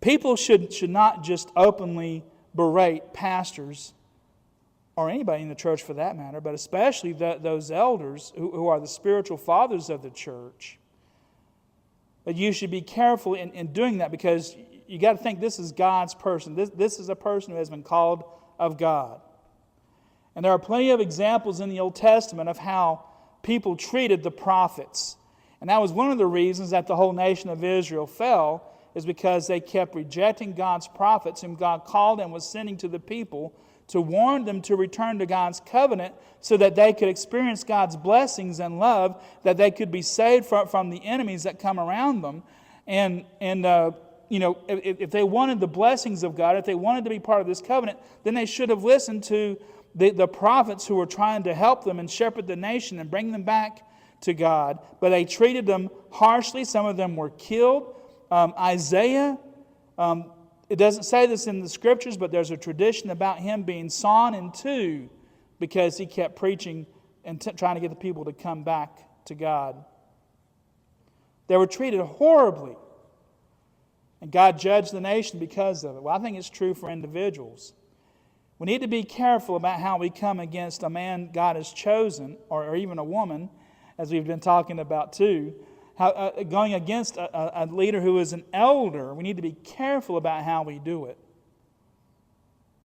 People should not just openly berate pastors, or anybody in the church for that matter, but especially those elders who are the spiritual fathers of the church. But you should be careful in doing that, because you got to think this is God's person. This is a person who has been called of God. And there are plenty of examples in the Old Testament of how people treated the prophets. And that was one of the reasons that the whole nation of Israel fell, is because they kept rejecting God's prophets whom God called and was sending to the people to warn them to return to God's covenant so that they could experience God's blessings and love, that they could be saved from the enemies that come around them. And if they wanted the blessings of God, if they wanted to be part of this covenant, then they should have listened to the prophets who were trying to help them and shepherd the nation and bring them back to God. But they treated them harshly. Some of them were killed. Isaiah, it doesn't say this in the Scriptures, but there's a tradition about him being sawn in two because he kept preaching and trying to get the people to come back to God. They were treated horribly. And God judged the nation because of it. Well, I think it's true for individuals. We need to be careful about how we come against a man God has chosen, or even a woman, as we've been talking about too. Going against a leader who is an elder, we need to be careful about how we do it.